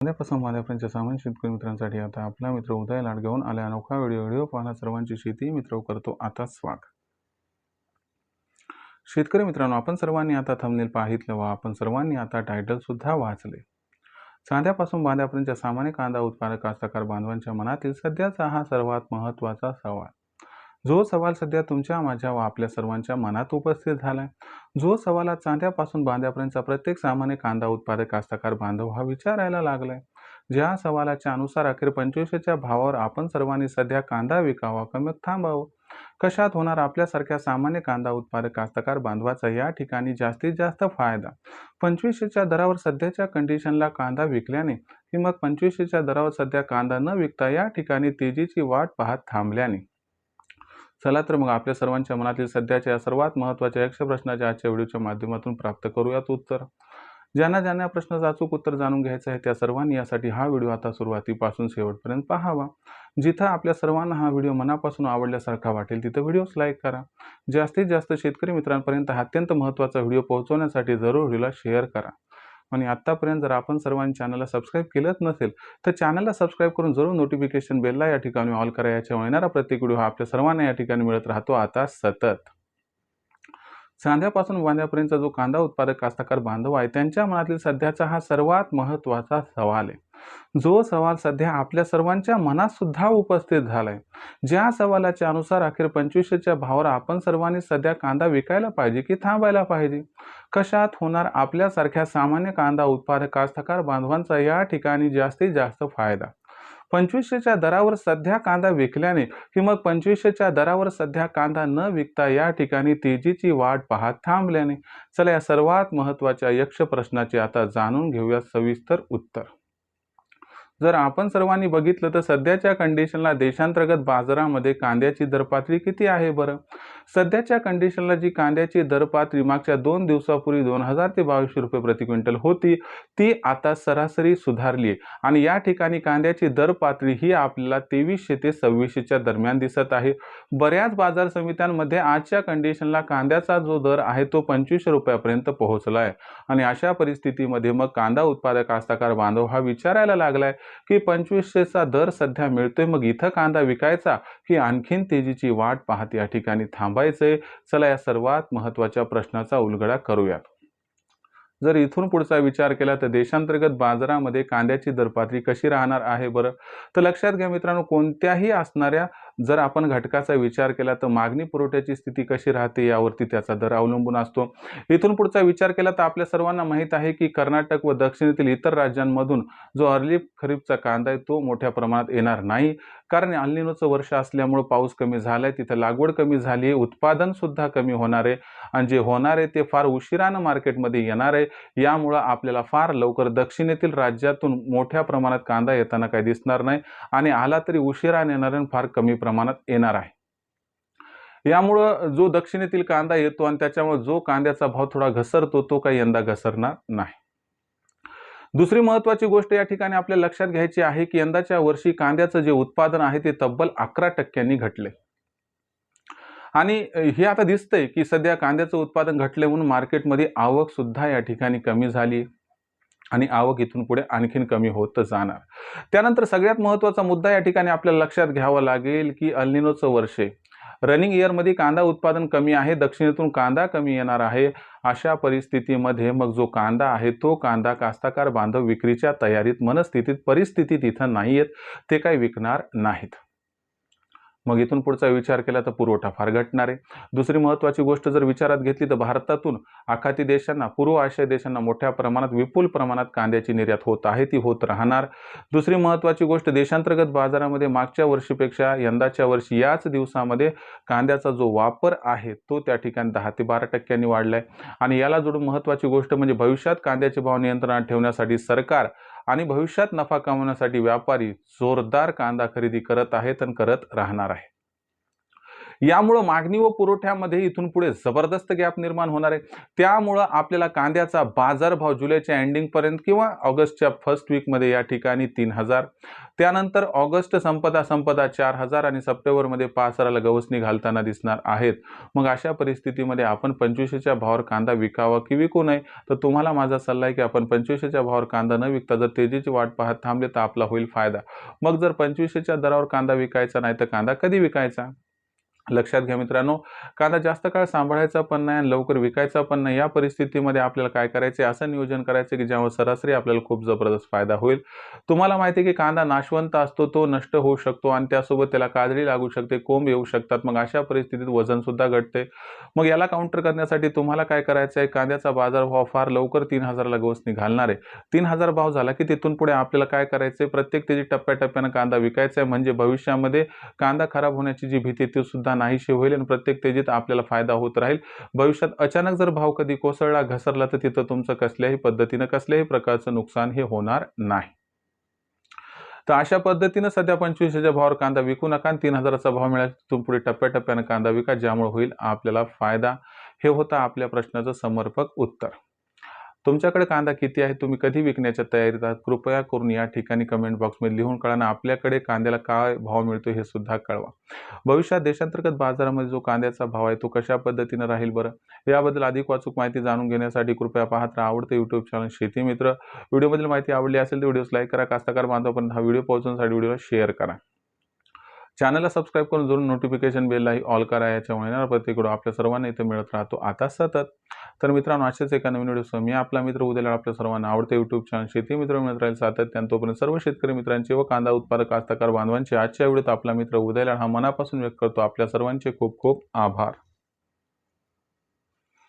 कांद्यापासून वाद्यापर्यंतच्या सामान्य शेतकरी मित्रांसाठी आता आपला मित्र उदय लाड घेऊन आले अनोखा व्हिडिओ पाहणं सर्वांची शेती मित्र करतो आता स्वागत. शेतकरी मित्रांनो, आपण सर्वांनी आता थंबनेल पाहितलं व आपण सर्वांनी आता टायटल सुद्धा वाचले. कांद्यापासून वाद्यापर्यंतच्या सामान्य कांदा उत्पादक कास्तकार बांधवांच्या मनातील सध्याचा हा सर्वात महत्त्वाचा सवाल. जो सवाल सध्या तुमच्या, माझ्या व आपल्या सर्वांच्या मनात उपस्थित झालाय. जो सवाल चांद्यापासून बांध्यापर्यंतचा प्रत्येक सामान्य कांदा उत्पादक कास्तकार बांधव हा विचारायला लागलाय. ज्या सवालाच्या अनुसार अखेर 2500च्या भावावर आपण सर्वांनी सध्या कांदा विकावा का मग थांबावं. कशात होणार आपल्यासारख्या सामान्य कांदा उत्पादक कास्तकार बांधवाचा या ठिकाणी जास्तीत जास्त फायदा. 2500च्या दरावर सध्याच्या कंडिशनला कांदा विकल्याने की मग 2500च्या दरावर सध्या कांदा न विकता या ठिकाणी तेजीची वाट पाहत थांबल्याने. चला तर मग आपल्या सर्वांच्या मनातील सध्याच्या सर्वात महत्त्वाच्या यक्ष प्रश्नाच्या आजच्या व्हिडिओच्या माध्यमातून प्राप्त करूयात उत्तर. ज्यांना प्रश्नाचं अचूक उत्तर जाणून घ्यायचं आहे त्या सर्वांनी यासाठी हा व्हिडिओ आता सुरुवातीपासून शेवटपर्यंत पाहावा. जिथं आपल्या सर्वांना हा व्हिडिओ मनापासून आवडल्यासारखा वाटेल तिथं व्हिडिओस लाईक करा. जास्तीत जास्त शेतकरी मित्रांपर्यंत हा अत्यंत महत्त्वाचा व्हिडिओ पोहोचवण्यासाठी जरूर व्हिडिओला शेअर करा. आणि आत्तापर्यंत जर आपण सर्वांनी चॅनलला सबस्क्राईब केलंच नसेल तर चॅनलला सबस्क्राईब करून जरूर नोटिफिकेशन बेलला या ठिकाणी ऑल करा. याच्यामुळे येणारा प्रत्येक व्हिडिओ हा आपल्या सर्वांना या ठिकाणी मिळत राहतो आता सतत. चांद्यापासून वांद्यापर्यंतचा जो कांदा उत्पादक कास्तकार बांधव आहे त्यांच्या मनातील सध्याचा हा सर्वात महत्त्वाचा सवाल आहे. जो सवाल सध्या आपल्या सर्वांच्या मनात सुद्धा उपस्थित झालाय. ज्या सवालाच्या अनुसार अखेर 2500च्या भावावर आपण सर्वांनी सध्या कांदा विकायला पाहिजे की थांबायला पाहिजे. कशात होणार आपल्यासारख्या सामान्य कांदा उत्पादक कास्तकार बांधवांचा या ठिकाणी जास्तीत जास्त फायदा. 2500च्या दरावर सध्या कांदा विकल्याने की मग 2500च्या दरावर सध्या कांदा न विकता या ठिकाणी तेजीची वाट पाहत थांबल्याने. चला या सर्वात महत्त्वाच्या यक्ष प्रश्नाचे आता जाणून घेऊया सविस्तर उत्तर. जर आपण सर्वांनी बघितलं तर सध्याच्या कंडिशनला देशांतर्गत बाजारामध्ये कांद्याची दरपातळी किती आहे बरं. सध्याच्या कंडिशनला जी कांद्याची दरपातळी मागच्या 2 दिवसापूर्वी 2000 ते 2200 रुपये प्रति क्विंटल होती ती आता सरासरी सुधारली आणि या ठिकाणी कांद्याची दरपातळी ही आपल्याला 2300 ते 2600च्या दरम्यान दिसत आहे. बऱ्याच बाजार समित्यांमध्ये आजच्या कंडिशनला कांद्याचा जो दर आहे तो 2500 रुपयापर्यंत पोहोचला आहे. आणि अशा परिस्थितीमध्ये मग कांदा उत्पादक कास्तकार बांधव हा विचारायला लागलाय की 2500चा दर सध्या मिळतोय मग इथं कांदा विकायचा की आणखीन तेजीची वाट पाहत या ठिकाणी थांबायचंय. चला या सर्वात महत्त्वाच्या प्रश्नाचा उलगडा करूयात. जर इथून पुढचा विचार केला तर देशांतर्गत बाजारामध्ये कांद्याची दरपातळी कशी राहणार आहे बरं. तर लक्षात घ्या मित्रांनो, कोणत्याही असणाऱ्या जर आपण घटकाचा विचार केला तर मागणी पुरवठ्याची स्थिती कशी राहते यावरती त्याचा दर अवलंबून असतो. इथून पुढचा विचार केला तर आपल्या सर्वांना माहीत आहे की कर्नाटक व दक्षिणेतील इतर राज्यांमधून जो अर्ली खरीपचा कांदा आहे तो मोठ्या प्रमाणात येणार नाही. कारण अल निनोचं वर्ष असल्यामुळे पाऊस कमी झालाय, तिथं लागवड कमी झाली आहे, उत्पादन सुद्धा कमी होणार आहे आणि जे होणार आहे ते फार उशिरानं मार्केटमध्ये येणार आहे. यामुळं आपल्याला फार लवकर दक्षिणेतील राज्यातून मोठ्या प्रमाणात कांदा येताना काही दिसणार नाही आणि आला तरी उशिराने येणार आणि फार कमी प्रमाणात येणार आहे. यामुळं जो दक्षिणेतील कांदा येतो आणि त्याच्यामुळे जो कांद्याचा भाव थोडा घसरतो तो काही यंदा घसरणार नाही. दुसरी महत्त्वाची गोष्ट या ठिकाणी आपल्याला लक्षात घ्यायची आहे की यंदाच्या वर्षी कांद्याचं जे उत्पादन आहे ते तब्बल 11% घटले. आणि हे आता दिसतंय की सध्या कांद्याचं उत्पादन घटले म्हणून मार्केटमध्ये आवक सुद्धा या ठिकाणी कमी झाली आणि आवक इथून पुढे आणखीन कमी होत जाणार. त्यानंतर सगळ्यात महत्त्वाचा मुद्दा या ठिकाणी आपल्याला लक्षात घ्यावा लागेल की अल निनोचं वर्ष आहे. रनिंग इयरमध्ये कांदा उत्पादन कमी आहे, दक्षिणेतून कांदा कमी येणार आहे. अशा परिस्थितीमध्ये मग जो कांदा आहे तो कांदा कास्तकार बांधव विक्रीच्या तयारीत मनस्थितीत परिस्थितीत इथं नाही आहेत, ते काही विकणार नाहीत. मग इथून पुढचा विचार केला तर पुरवठा फार घटणार आहे. दुसरी महत्त्वाची गोष्ट जर विचारात घेतली तर भारतातून आखाती देशांना, पूर्व आशिया देशांना मोठ्या प्रमाणात विपुल प्रमाणात कांद्याची निर्यात होत आहे, ती होत राहणार. दुसरी महत्त्वाची गोष्ट देशांतर्गत बाजारामध्ये मागच्या वर्षीपेक्षा यंदाच्या वर्षी याच दिवसामध्ये कांद्याचा जो वापर आहे तो त्या ठिकाणी 10 ते 12% वाढलाय. आणि याला जोडून महत्त्वाची गोष्ट म्हणजे भविष्यात कांद्याचे भाव नियंत्रणात ठेवण्यासाठी सरकार आणि भविष्यात नफा कमवण्यासाठी व्यापारी जोरदार कांदा खरेदी करत आहेत आणि करत राहणार आहे. यामुळं मागणी व पुरवठ्यामध्ये इथून पुढे जबरदस्त गॅप निर्माण होणार आहे. त्यामुळं आपल्याला कांद्याचा बाजारभाव जुलैच्या एंडिंगपर्यंत किंवा ऑगस्टच्या फर्स्ट वीकमध्ये या ठिकाणी 3,000, त्यानंतर ऑगस्ट संपता 4,000 आणि सप्टेंबरमध्ये 5,000ला गवसणी घालताना दिसणार आहेत. मग अशा परिस्थितीमध्ये आपण 25च्या भावावर कांदा विकावा की विकू नये? तर तुम्हाला माझा सल्ला आहे की आपण 25च्या भावावर कांदा न विकता जर तेजीची वाट पाहत थांबले तर आपला होईल फायदा. मग जर 25च्या दरावर कांदा विकायचा नाही तर कांदा कधी विकायचा? लक्षात घ्या मित्रांनो, कांदा जास्त काळ सांभाळायचा पण नाही आणि लवकर विकायचा पण नाही. या परिस्थितीमध्ये आपल्याला काय करायचे, असं नियोजन करायचं की ज्यामुळे सरासरी आपल्याला खूप जबरदस्त फायदा होईल. तुम्हाला माहिती आहे की कांदा नाशवंत असतो, तो नष्ट होऊ शकतो आणि त्यासोबत त्याला काजळी लागू शकते, कोंब येऊ शकतात. मग अशा परिस्थितीत वजन सुद्धा घटते. मग याला काउंटर करण्यासाठी तुम्हाला काय करायचं आहे, कांद्याचा बाजारभाव फार लवकर 3,000ला गवसणी घालणार आहे. 3,000 भाव झाला की तिथून पुढे आपल्याला काय करायचं आहे, प्रत्येक तेजी टप्प्याटप्प्यानं कांदा विकायचा आहे. म्हणजे भविष्यामध्ये कांदा खराब होण्याची जी भीती ती सुद्धा नाहीशी होईल आणि प्रत्येक तेजीत आपल्याला फायदा होत राहील. भविष्यात अचानक जर भाव कधी कोसळला, घसरला तर तिथं तुमचं कसल्याही पद्धतीनं कसल्याही प्रकारचं नुकसान हे होणार नाही. तर अशा पद्धतीनं सध्या 25च्या भावावर कांदा विकू नका आणि 3,000चा भाव मिळाला तिथून पुढे टप्प्याटप्प्यानं कांदा विका, ज्यामुळे होईल आपल्याला फायदा. हे होतं आपल्या प्रश्नाचं समर्पक उत्तर. तुमच्याकडे कांदा किती आहे, तुम्ही कधी विकण्याच्या तयारीत आहात, कृपया करून या ठिकाणी कमेंट बॉक्समध्ये लिहून कळवा आणि आपल्याकडे कांद्याला काय भाव मिळतो हे सुद्धा कळवा. भविष्यात देशांतर्गत बाजारामध्ये जो कांद्याचा भाव आहे तो कशा पद्धतीनं राहील बरं, याबद्दल अधिक वाचूक माहिती जाणून घेण्यासाठी कृपया पाहत राहा आवडतं यूट्यूब चॅनल शेती मित्र. व्हिडिओमधील माहिती आवडली असेल तर व्हिडिओस लाईक करा, कास्तकार बांधवांपर्यंत हा व्हिडिओ पोहोचवण्यासाठी व्हिडिओला शेअर करा. चॅनलला सबस्क्राईब करून जरूर नोटिफिकेशन बेललाही ऑल करा, याच्यामुळे येणारा प्रत्येक व्हिडिओ आपल्या सर्वांना इथे मिळत राहतो आता सतत. तर मित्रांनो, असेच एका नवीन व्हिडिओसह मी आपला मित्र उद्याला आपल्या सर्वांना आवडते यूट्यूब चॅनल शेती मित्र मिळत राहील सातत्याने. तोपर्यंत सर्व शेतकरी मित्रांचे व कांदा उत्पादक कास्तकार बांधवांचे आजच्या व्हिडिओत आपला मित्र उद्याला हा मनापासून व्यक्त करतो. आपल्या सर्वांचे खूप खूप आभार.